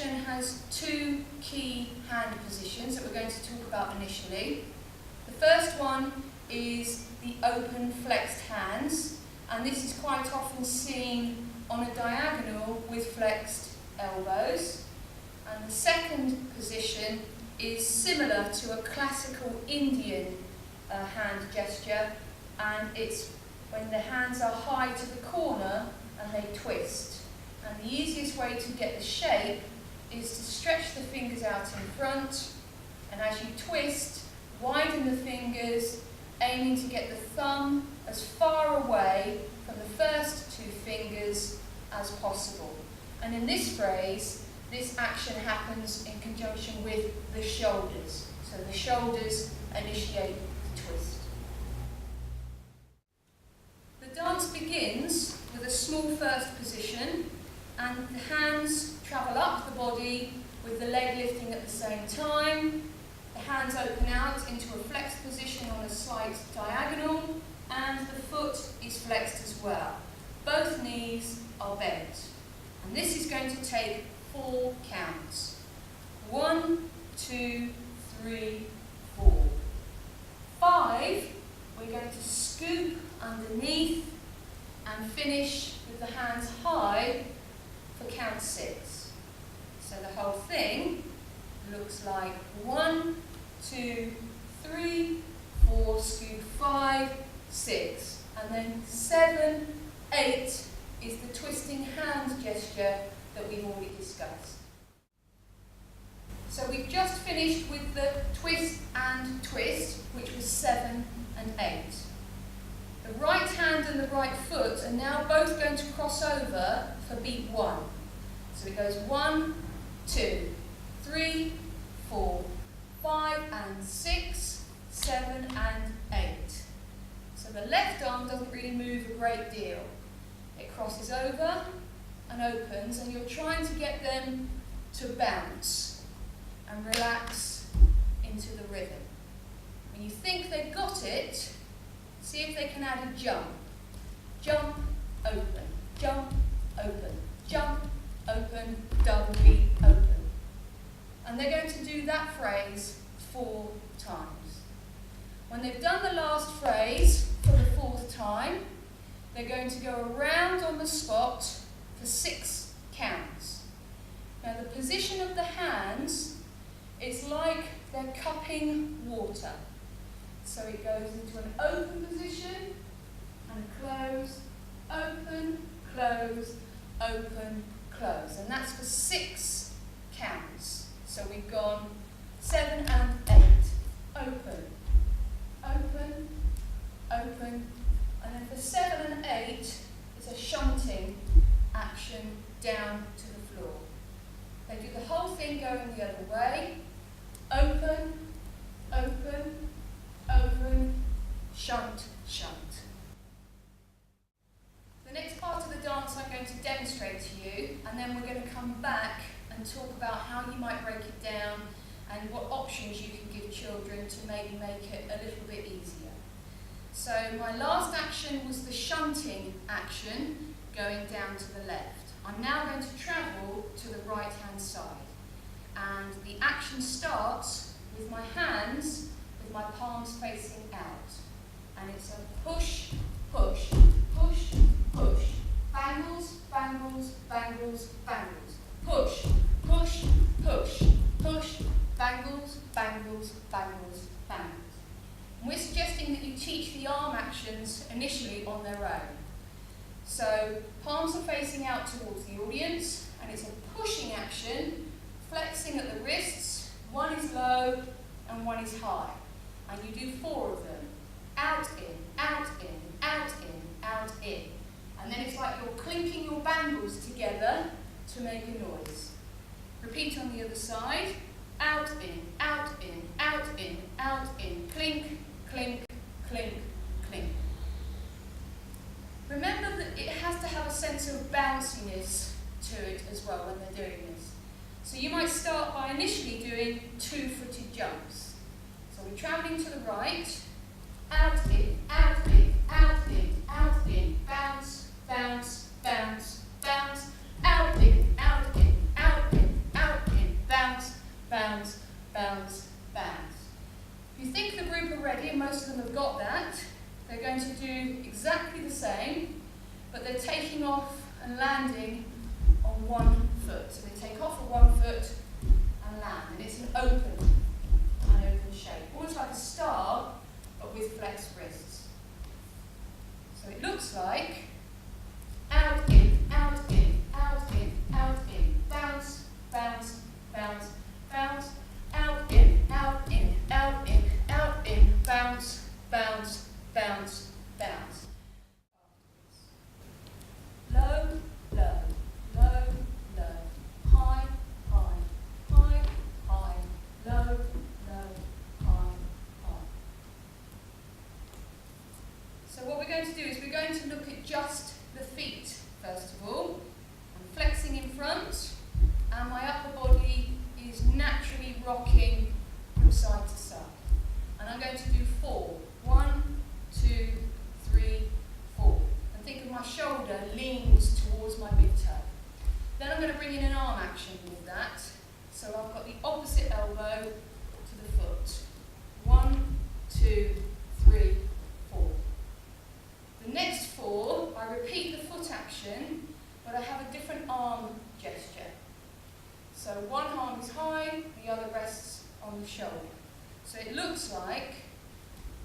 section has two key hand positions that we're going to talk about initially. The first one is the open flexed hands, and this is quite often seen on a diagonal with flexed elbows. And the second position is similar to a classical Indian hand gesture, and it's when the hands are high to the corner and they twist. And the easiest way to get the shape is to stretch the fingers out in front, and as you twist, widen the fingers, aiming to get the thumb as far away from the first two fingers as possible. And in this phrase, this action happens in conjunction with the shoulders. So the shoulders initiate the twist. The dance begins with a small first position, and the hands travel up the body with the leg lifting at the same time. The hands open out into a flexed position on a slight diagonal, and the foot is flexed as well. Both knees are bent. And this is going to take 4 counts. 1, 2, 3, 4. 5, we're going to scoop underneath and finish with the hands high for count 6. So the whole thing looks like 1, 2, 3, 4, scoop 5, 6, and then 7, 8 is the twisting hand gesture that we've already discussed. So we've just finished with the twist and twist, which was 7 and 8. The right hand and the right foot are now both going to cross over for beat 1. So it goes 1, 2, 3, 4, 5 and 6, 7 and 8. So the left arm doesn't really move a great deal. It crosses over and opens, and you're trying to get them to bounce and relax into the rhythm. When you think they've got it, see if they can add a jump. Jump, open, jump, open, jump, open, double beat, open. And they're going to do that phrase 4 times. When they've done the last phrase for the 4th time, they're going to go around on the spot for 6 counts. Now the position of the hands is like they're cupping water. So it goes into an open position and close, open, close, open, close. And that's for 6 counts. So we've gone 7 and 8. Open, open, open. And then for 7 and 8, it's a shunting action down to the floor. They do the whole thing going the other way. Open, open, open, shunt, shunt. The next part of the dance I'm going to demonstrate to you, and then we're going to come back and talk about how you might break it down and what options you can give children to maybe make it a little bit easier. So my last action was the shunting action going down to the left. I'm now going to travel to the right hand side, and the action starts with my hands with my palms facing out, and it's a push, push, push, push, bangles, bangles, bangles, bangles, push, push, push, push, bangles, bangles, bangles, bangles. And we're suggesting that you teach the arm actions initially on their own. So palms are facing out towards the audience, and it's a pushing action, flexing at the wrists. One is low and one is high. And you do 4 of them. Out, in, out, in, out, in, out, in. And then it's like you're clinking your bangles together to make a noise. Repeat on the other side. Out, in, out, in, out, in, out, in. Clink, clink, clink, clink. Remember that it has to have a sense of bounciness to it as well when they're doing this. So you might start by initially doing 2-footed jumps. So we're travelling to the right, out, in, out, in, out, in, out, in, bounce, bounce, bounce, bounce, out, in, out, in, out, in, out, and landing on one foot. So they take off with one foot and land. And it's an open shape, almost like a star, but with flexed wrists. So it looks like out, in, out, in, out, in, out, in, bounce, bounce, bounce, bounce, out, in, out, in, out, in, out, in, bounce, bounce, bounce, bounce. Low, low, low, low, high, high, high, high, low, low, high, high. So what we're going to do is we're going to look at just the feet first of all. I'm flexing in front and my upper body is naturally rocking from side to side. And I'm going to do 4. 1, 2, 3, 4. And think of my shoulder leans towards my big toe. Then I'm going to bring in an arm action with that. So I've got the opposite elbow to the foot. 1, 2, 3, 4. The next 4, I repeat the foot action, but I have a different arm gesture. So one arm is high, the other rests on the shoulder. So it looks like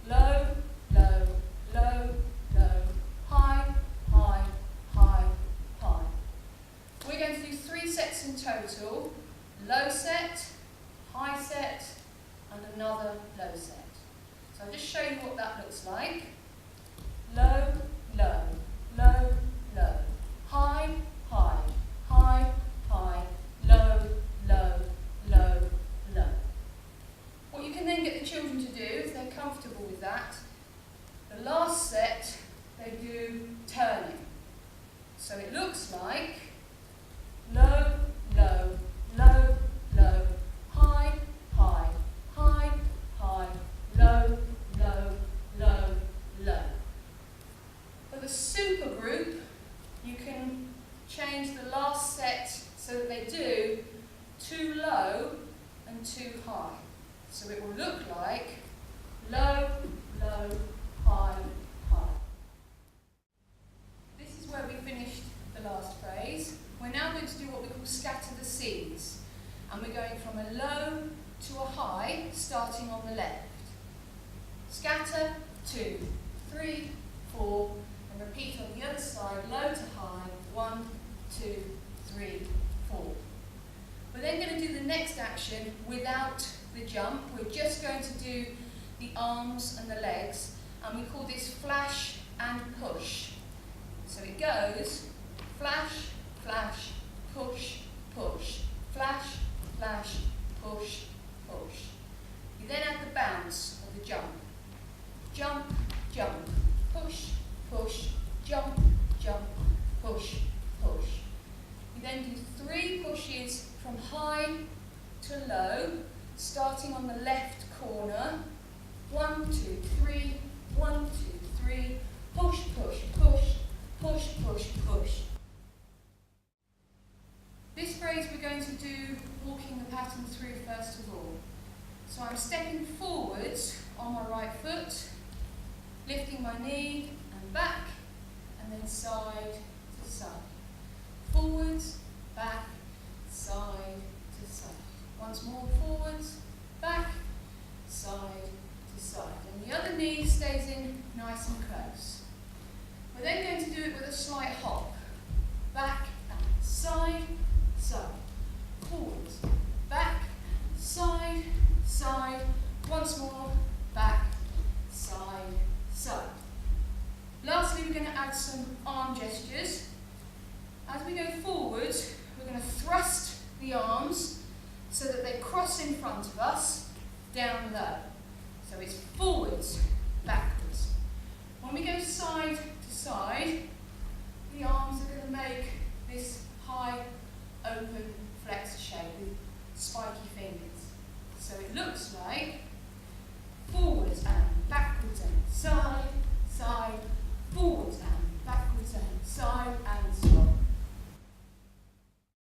low, low, low, low, high, high, high, high. We're going to do 3 sets in total. Low set, high set, and another low set. So I'll just show you what that looks like. Low, low, low, low, high, high, high, high, low, low, low, low. What you can then get the children to do, if they're comfortable with that, the last set, they do turning. So it looks like low, low, low, low, high, high, high, high, low, low, low, low. For the super group, you can change the last set so that they do 2 low and 2 high. So it will look like low, low, high, high. This is where we finished the last phrase. We're now going to do what we call scatter the seeds. And we're going from a low to a high, starting on the left. Scatter, 2, 3, 4, and repeat on the other side, low to high, 1, 2, 3, 4. We're then going to do the next action without the jump. We're just going to do the arms and the legs, and we call this flash and push. So it goes flash, flash, push, push, flash, flash, push, push. You then add the bounce of the jump. Jump, jump, push, push, jump, jump, push, push. You then do 3 pushes from high to low, starting on the left corner. 1, 2, 3, 1, 2, 3, push, push, push, push, push, push. This phrase we're going to do walking the pattern through first of all. So I'm stepping forwards on my right foot, lifting my knee and back, and then side to side. Forwards, back, side to side. Once more, forwards, back, side to side. And the other knee stays in nice and close. We're then going to do it with a slight hop. Back and side, side. Forwards, back, side, side. Once more, back, side, side. Lastly, we're going to add some arm gestures. As we go forwards, we're going to thrust the arms so that they cross in front of us, down low. So it's forwards, backwards. When we go side to side, the arms are going to make this high, open, flexed shape with spiky fingers. So it looks like forwards and backwards and side, side, forwards and backwards and side and stop.